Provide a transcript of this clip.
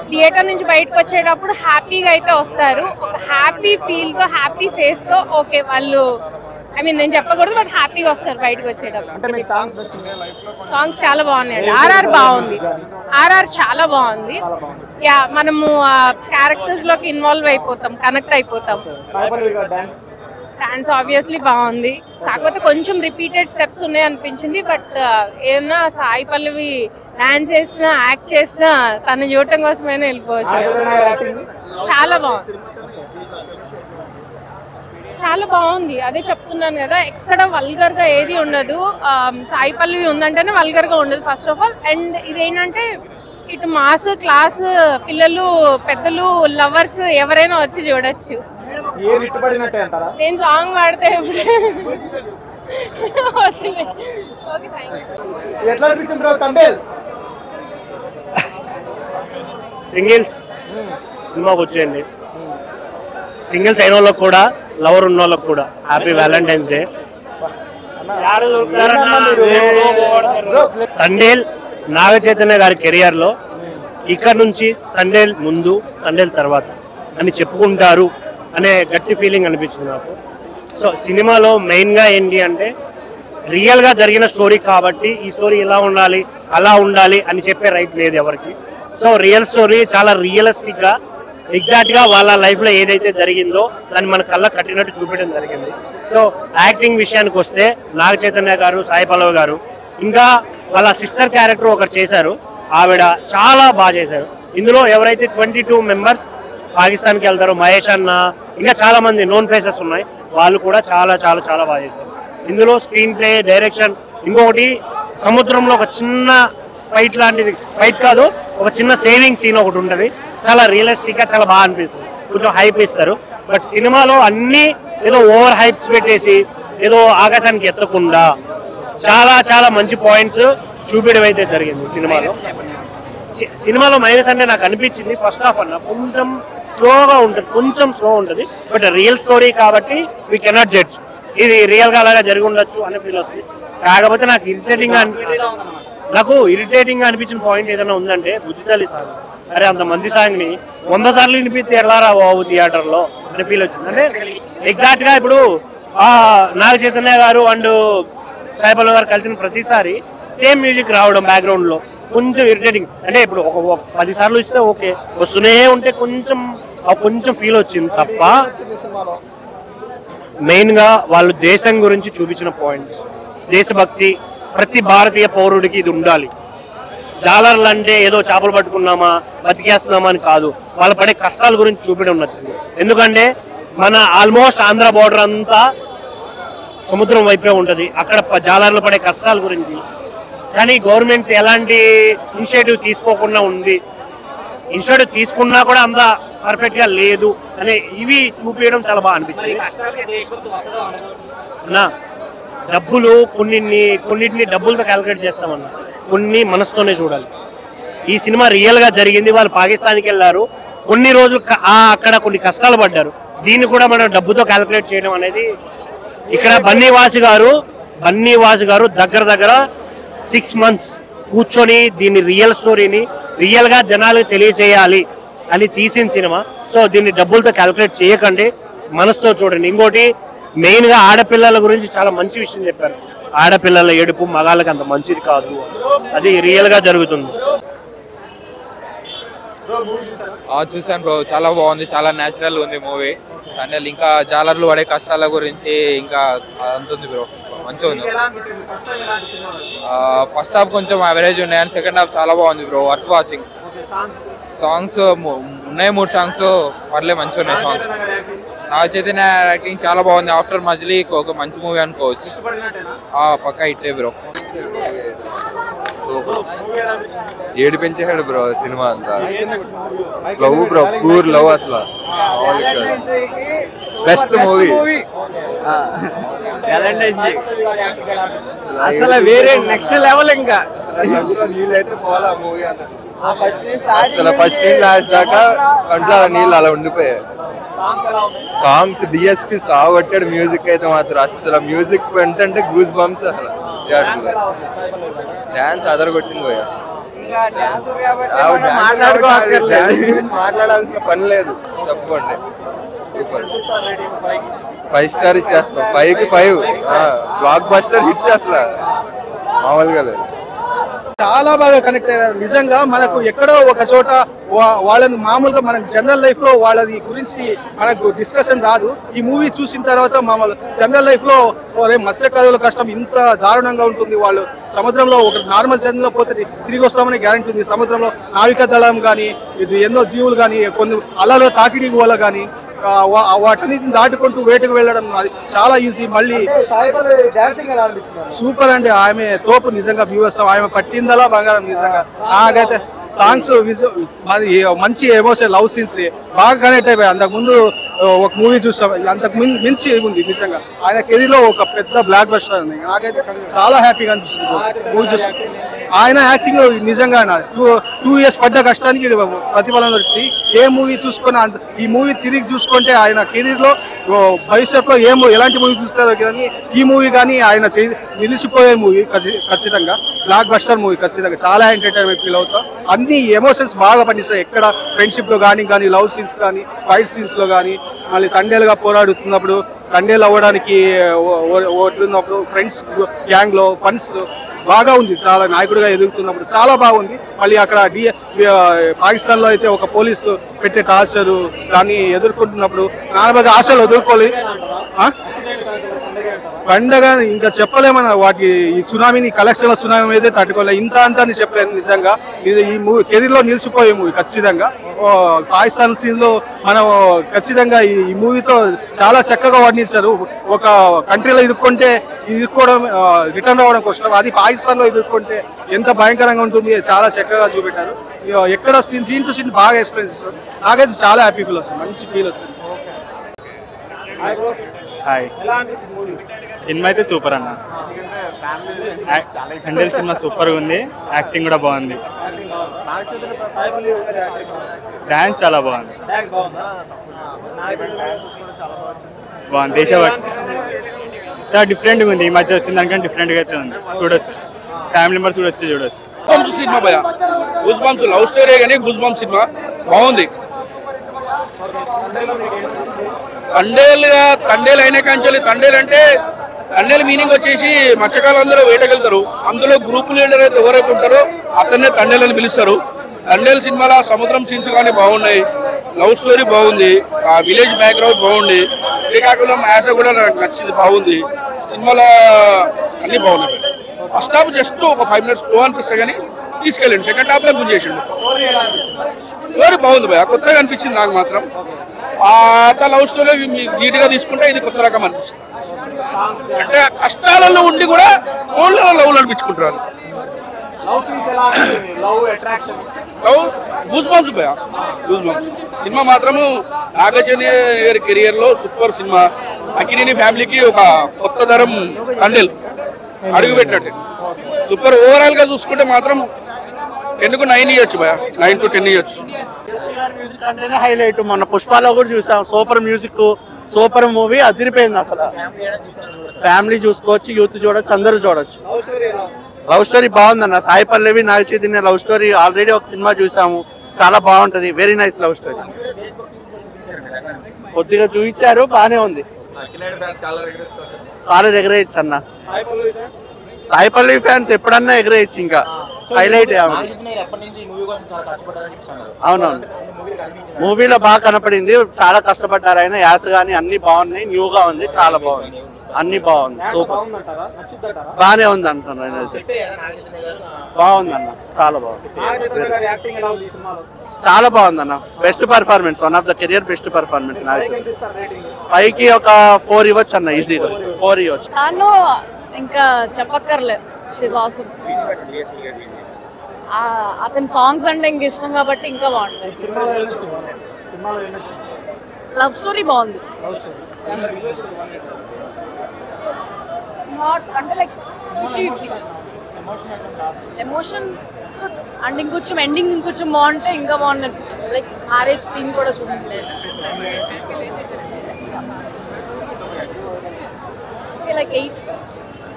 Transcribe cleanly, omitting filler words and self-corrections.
Theatre నుంచి బయటకు వచ్చేటప్పుడు హ్యాపీగా అయితే వస్తారు. ఒక హ్యాపీ ఫీల్ తో హ్యాపీ ఫేస్ తో ఓకే వాళ్ళు నేను చెప్పకూడదు బట్ హ్యాపీగా వస్తారు బయటకు వచ్చేటప్పుడు. సాంగ్స్ చాలా బాగున్నాయండి. ఆర్ఆర్ బాగుంది, ఆర్ఆర్ చాలా బాగుంది. యా మనము క్యారెక్టర్స్ లోకి ఇన్వాల్వ్ అయిపోతాం, కనెక్ట్ అయిపోతాం. డాన్స్ ఆబ్వియస్లీ బాగుంది, కాకపోతే కొంచెం రిపీటెడ్ స్టెప్స్ ఉన్నాయి అనిపించింది. బట్ ఏమన్నా సాయి పల్లవి డాన్స్ చేసినా యాక్ట్ చేసినా తను చూడటం కోసమైనా వెళ్ళిపోవచ్చు. చాలా బాగుంది, చాలా బాగుంది. అదే చెప్తున్నాను కదా, ఎక్కడ వల్గర్ గా ఏది ఉండదు. సాయి పల్లవి ఉందంటేనే వల్గర్ గా ఉండదు ఫస్ట్ ఆఫ్ ఆల్. అండ్ ఇదేంటంటే ఇటు మాస్ క్లాస్ పిల్లలు పెద్దలు లవర్స్ ఎవరైనా వచ్చి చూడొచ్చు. నేను సాంగ్ పాడితే సింగిల్స్ సినిమాకి వచ్చేయండి. సింగిల్స్ అయిన వాళ్ళకి కూడా లవర్ ఉన్న వాళ్ళకి కూడా happy Valentine's day. Thandel Naga Chaitanya గారి కెరియర్ లో ఇక్కడ నుంచి తండేల్ ముందు తండేల్ తర్వాత అని చెప్పుకుంటారు అనే గట్టి ఫీలింగ్ అనిపించింది నాకు. సో సినిమాలో మెయిన్ గా ఏంటి అంటే రియల్ గా జరిగిన స్టోరీ కాబట్టి ఈ స్టోరీ ఇలా ఉండాలి అలా ఉండాలి అని చెప్పే రైట్ లేదు ఎవరికి. సో రియల్ స్టోరీ చాలా రియలిస్టిక్ గా ఎగ్జాక్ట్ గా వాళ్ళ లైఫ్ లో ఏదైతే జరిగిందో దాన్ని మన కళ్ళ కట్టినట్టు చూపించడం జరిగింది. సో యాక్టింగ్ విషయానికి వస్తే నాగ చైతన్య గారు, సాయి పల్లవి గారు, ఇంకా వాళ్ళ సిస్టర్ క్యారెక్టర్ ఒకరు చేశారు, ఆవిడ చాలా బాగా చేశారు. ఇందులో ఎవరైతే 22 మెంబర్స్ పాకిస్తాన్కి వెళ్తారో, మహేష్ అన్న, ఇంకా చాలా మంది నోన్ ఫేసెస్ ఉన్నాయి, వాళ్ళు కూడా చాలా చాలా చాలా బాగా చేశారు. ఇందులో స్క్రీన్ ప్లే, డైరెక్షన్, ఇంకొకటి సముద్రంలో ఒక చిన్న ఫైట్ లాంటిది, ఫైట్ కాదు ఒక చిన్న సేవింగ్ సీన్ ఒకటి ఉంటుంది, చాలా రియలిస్టిక్ గా చాలా బాగా అనిపిస్తుంది. కొంచెం హైప్ ఇస్తారు. బట్ సినిమాలో అన్ని ఏదో ఓవర్ హైప్స్ పెట్టేసి ఏదో ఆకాశానికి ఎత్తకుండా చాలా చాలా మంచి పాయింట్స్ చూపించడం అయితే జరిగింది సినిమాలో. సినిమాలో మైనస్ అంటే నాకు అనిపించింది ఫస్ట్ హాఫ్ అన్న కొంచెం స్లోగా ఉంటుంది, కొంచెం స్లో ఉంటుంది. బట్ రియల్ స్టోరీ కాబట్టి వీ కెనాట్ జడ్జ్, ఇది రియల్ గా అలాగా జరిగి ఉండొచ్చు అనే ఫీల్ వస్తుంది. కాకపోతే నాకు ఇరిటేటింగ్ గా అనిపించిన పాయింట్ ఏదైనా ఉందంటే బుజ్జితల్లి సాంగ్. అరే అంత మంది సాంగ్ ని 100 సార్లు వినిపిస్తే ఎలారా బాబు థియేటర్ లో అనే ఫీల్ వచ్చింది. అంటే ఎగ్జాక్ట్ గా ఇప్పుడు నాగ చైతన్య గారు అండ్ సాయి పల్లవి గారు కలిసిన ప్రతిసారి సేమ్ మ్యూజిక్ రావడం బ్యాక్గ్రౌండ్ లో కొంచెం ఇరిటేటింగ్. అంటే ఇప్పుడు ఒక 10 సార్లు ఇస్తే ఓకే, వస్తూనే ఉంటే కొంచెం ఫీల్ వచ్చింది తప్ప. మెయిన్ గా వాళ్ళు దేశం గురించి చూపించిన పాయింట్స్, దేశభక్తి, ప్రతి భారతీయ పౌరుడికి ఇది ఉండాలి. జాలర్లు అంటే ఏదో చేపలు పట్టుకున్నామా బతికేస్తున్నామా అని కాదు, వాళ్ళు పడే కష్టాల గురించి చూపించడం నచ్చింది. ఎందుకంటే మన ఆల్మోస్ట్ ఆంధ్ర బోర్డర్ అంతా సముద్రం వైపే ఉంటది, అక్కడ జాలర్లు పడే కష్టాల గురించి. కానీ గవర్నమెంట్స్ ఎలాంటి ఇనిషియేటివ్ తీసుకోకుండా ఉంది, ఇనిషియేటివ్ తీసుకున్నా కూడా అంత పర్ఫెక్ట్ గా లేదు అనే ఇవి చూపించడం చాలా బాగా అనిపించింది. డబ్బులు కొన్నిటిని డబ్బులతో క్యాలిక్యులేట్ చేస్తామన్నా, కొన్ని మనసుతోనే చూడాలి. ఈ సినిమా రియల్ గా జరిగింది. వాళ్ళు పాకిస్తాన్కి వెళ్ళారు, కొన్ని రోజులు అక్కడ కొన్ని కష్టాలు పడ్డారు, దీన్ని కూడా మనం డబ్బుతో క్యాలిక్యులేట్ చేయడం అనేది. ఇక్కడ బన్నీవాసు గారు దగ్గర 6 months కూర్చొని దీన్ని రియల్ స్టోరీని రియల్ గా జనాలకు తెలియజేయాలి అని తీసిన సినిమా. సో దీన్ని డబ్బులతో క్యాలిక్యులేట్ చేయకండి, మనసుతో చూడండి. ఇంకోటి మెయిన్ గా ఆడపిల్లల గురించి చాలా మంచి విషయం చెప్పారు. ఆడపిల్లల ఏడుపు మగాళ్ళకి అంత మంచిది కాదు, అది రియల్ గా జరుగుతుంది. చూసాను బ్రో, చాలా బాగుంది, చాలా న్యాచురల్ ఉంది మూవీ. అంటే ఇంకా జాలర్లు పడే కష్టాల గురించి ఇంకా అంతుంది బ్రో, మంచిగా ఉంది. ఫస్ట్ హాఫ్ కొంచెం యావరేజ్ ఉన్నాయి అండ్ సెకండ్ హాఫ్ చాలా బాగుంది బ్రో, వర్త్ వాచింగ్. సాంగ్స్ ఉన్నాయి, 3 సాంగ్స్ పర్లే మంచిగా ఉన్నాయి సాంగ్స్. నాగ చైతన్య యాక్టింగ్ చాలా బాగుంది. ఆఫ్టర్ మజిలీ ఒక మంచి మూవీ అనుకోవచ్చు, పక్కా హిట్టే బ్రో. ఏడిపించాడు బ్రో సినిమా అంతా. లవ్ బ్రో, ప్యూర్ లవ్, అసలు బెస్ట్ మూవీ. అసలు వేరే నెక్స్ట్ లెవెల్. ఇంకా నీళ్ళైతే పోలా మూవీ అంతా, అసలు ఫస్ట్ నుంచి లాస్ట్ దాకా కంట్లో నీళ్ళు అలా ఉండిపోయాయి. సాంగ్స్ డిఎస్పి సాగొట్టాడు, మ్యూజిక్ అయితే మాత్రం అసలు మ్యూజిక్ ఏంటంటే గూస్ బంప్స్. అసలు డాన్స్ అదరగొట్టింది పోయా. మాట్లాడాల్సిన పని లేదు, తప్పకుండా సూపర్. 5 స్టార్ ఇచ్చేస్తాం, 5కి 5. బ్లాక్ బస్టర్ హిట్ అసలు మామూలుగా లేదు. చాలా బాగా కనెక్ట్ అయ్యారు నిజంగా. మనకు ఎక్కడో ఒక చోట వాళ్ళని మామూలుగా మనకు జనరల్ లైఫ్ లో వాళ్ళది గురించి మనకు డిస్కషన్ రాదు. ఈ మూవీ చూసిన తర్వాత మామూలు జనరల్ లైఫ్ లో మత్స్యకారుల కష్టం ఇంత దారుణంగా ఉంటుంది. వాళ్ళు సముద్రంలో ఒక నార్మల్ జర్నీలో పోతే తిరిగి వస్తామని గ్యారంటీ ఉంది. సముద్రంలో నావికా దళం కానీ ఎన్నో జీవులు కానీ కొన్ని అలలో తాకిడి వల్ల కానీ వాటిని దాటుకుంటూ వేటకు వెళ్ళడం అది చాలా ఈజీ. మళ్ళీ సూపర్ అండి, ఆమె తోపు నిజంగా. వ్యూవర్స్ ఆమె పట్టిందలా బంగారం నిజంగా. నాకైతే సాంగ్స్ మంచి ఎమోషన్, లవ్ సీన్స్ బాగా కనెక్ట్ అయిపోయాయి. అంతకుముందు ఒక మూవీ చూస్తాం, అంతకు మించి ఉంది నిజంగా. ఆయన కెరీర్ లో ఒక పెద్ద బ్లాక్ బస్టర్ ఉంది. నాకైతే చాలా హ్యాపీగా అనిపిస్తుంది మూవీ చూస్తాం. ఆయన యాక్టింగ్ నిజంగా 2 years పడ్డ కష్టానికి ప్రతిఫలం దొరికింది. ఏ మూవీ చూసుకున్నా ఈ మూవీ తిరిగి చూసుకుంటే ఆయన కెరీర్ లో భవిష్యత్తులో ఎలాంటి మూవీ చూస్తారో కానీ ఈ మూవీ కానీ ఆయన నిలిచిపోయే మూవీ ఖచ్చితంగా. బ్లాక్ బస్టర్ మూవీ ఖచ్చితంగా. చాలా ఎంటర్టైన్మెంట్ ఫీల్ అవుతాం. అన్ని ఎమోషన్స్ బాగా పనిస్తాయి. ఎక్కడ ఫ్రెండ్షిప్ లో కానీ లవ్ సీన్స్ కానీ ఫైట్ సీన్స్ లో కానీ, మళ్ళీ తండేలుగా పోరాడుతున్నప్పుడు, తండేలు అవ్వడానికి ఓడుతున్నప్పుడు, ఫ్రెండ్స్ గ్యాంగ్ లో ఫన్స్ బాగా ఉంది. చాలా నాయకుడిగా ఎదుగుతున్నప్పుడు చాలా బాగుంది. మళ్ళీ అక్కడ పాకిస్తాన్ లో అయితే ఒక పోలీసు పెట్టే టార్చరు దాన్ని ఎదుర్కొంటున్నప్పుడు నాన్నబాగా ఆశలు వదులుకోలేదు. పండగ ఇంకా చెప్పలేమన్నా. వాటి ఈ సునామీని కలెక్షన్ లో సునామీ అయితే తట్టుకోలేదు. ఇంత అంతా అని చెప్పలేదు నిజంగా. ఇది ఈ మూవీ కెరీర్ లో నిలిచిపోయే మూవీ ఖచ్చితంగా. పాకిస్తాన్ సీన్ లో మనం ఖచ్చితంగా ఈ మూవీతో చాలా చక్కగా వర్ణించారు. ఒక కంట్రీలో ఇరుక్కోవడం రిటర్న్ అవ్వడం కష్టం, అది పాకిస్తాన్ లో ఎదుర్కొంటే ఎంత భయంకరంగా ఉంటుంది చాలా చక్కగా చూపెట్టారు. ఎక్కడ సీన్ టు సీన్ బాగా ఎక్స్ప్లెయిన్ చేస్తారు. నాకైతే చాలా హ్యాపీ ఫీల్ వస్తుంది, మంచి ఫీల్ వచ్చింది. హాయ్, సినిమా అయితే సూపర్ అన్న. హండెల్ సినిమా సూపర్ గా ఉంది, యాక్టింగ్ కూడా బాగుంది, డాన్స్ చాలా బాగుంది. దేశభక్తి చాలా డిఫరెంట్గా ఉంది. ఈ మధ్య వచ్చిన దానికంటే డిఫరెంట్గా అయితే ఉంది. చూడొచ్చు, ఫ్యామిలీ మెంబర్స్ కూడా వచ్చి చూడొచ్చు. సినిమా భయ గూస్ బంప్స్ లవ్ స్టోరీ కానీ గూస్ బంప్స్ సినిమా బాగుంది. తండేలు అయిన కంచెలు, తండేలు అంటే తండేలు మీనింగ్ వచ్చేసి మత్స్యకారులు అందరూ వేటకెళ్తారు. అందులో గ్రూప్ లీడర్ అయితే ఎవరైతే ఉంటారో అతన్నే తండేలు అని పిలుస్తారు. తండేలు సినిమాలో సముద్రం సీన్స్ కానీ బాగున్నాయి, లవ్ స్టోరీ బాగుంది, ఆ విలేజ్ బ్యాక్గ్రౌండ్ బాగుంది. ఇదే కాకుండా మ్యాథ్స్ కూడా నాకు నచ్చింది, బాగుంది. సినిమాలో అన్ని బాగున్నాయి. ఫస్ట్ హాఫ్ జస్ట్ ఒక 5 minutes స్లో అనిపిస్తే కానీ తీసుకెళ్ళండి. సెకండ్ హాఫ్ లో గుంజేసిండు. స్టోరీ బాగుంది భయ, కొత్తగా అనిపించింది నాకు మాత్రం. పాత లవ్ స్టోరీ నీట్గా తీసుకుంటే ఇది కొత్త రకం అనిపిస్తుంది. అంటే కష్టాలలో ఉండి కూడా ఫోన్లలో లవ్ అనిపించుకుంటారు. లవ్ గూస్ బంప్స్ భయ, గూస్ బంప్స్ సినిమా మాత్రము నాగచైతన్య గారి కెరియర్ లో సూపర్ సినిమా. అక్కినేని ఫ్యామిలీకి ఒక కొత్త తరం తండేలు అడుగు పెట్టినట్టు సూపర్. ఓవరాల్ గా చూసుకుంటే మాత్రం 10కు 9 ఇవ్వచ్చు భయ, 9 to 10 ఇవ్వచ్చు. మ్యూజిక్ అంటేనే హైలైట్. మొన్న పుష్పాలో కూడా చూసాం, సూపర్ మ్యూజిక్, సూపర్ మూవీ, అదిరిపోయింది అసలు. ఫ్యామిలీ చూసుకోవచ్చు, యూత్ చూడొచ్చు, అందరూ చూడొచ్చు. లవ్ స్టోరీ బాగుందన్న. Sai Pallavi Naga Chaitanya love story already ఒక సినిమా చూసాము, చాలా బాగుంటది. Very nice love story. కొద్దిగా చూపించారు, బానే ఉంది. కాలర్ ఎగరేయచ్చు అన్న. సాయి పల్లవి ఫ్యాన్స్ ఎప్పుడన్నా ఎగరేయచ్చు. ఇంకా హైలైట్. అవునవును, మూవీలో బాగా కనపడింది. చాలా కష్టపడ్డారు ఆయన. యాస గానీ అన్ని బాగున్నాయి, న్యూగా ఉంది, చాలా బాగుంది, అన్ని బాగుంది. సూపర్, బానే ఉంది అంటున్నాను. బాగుందన్న, చాలా బాగుంది, చాలా బాగుందన్న. Best performance, one of the career best performance. 5కి ఒక 4 ఇవ్వచ్చు అన్న, ఈజీగా 4 ఇవ్వచ్చు. ఇంకా చెప్పక్కర్లేదు, షీస్ ఆసమ్. అతని సాంగ్స్ అంటే ఇంక ఇష్టం కాబట్టి ఇంకా బాగుంటుంది. లవ్ స్టోరీ బాగుంది, అంటే లైక్ 50-50 ఎమోషన్ అండ్ ఇంకొంచెం ఎండింగ్ ఇంకొంచెం బాగుంటే ఇంకా బాగుంది అనిపించింది. లైక్ మ్యారేజ్ సీన్ కూడా చూపించలేదు. లైక్ 8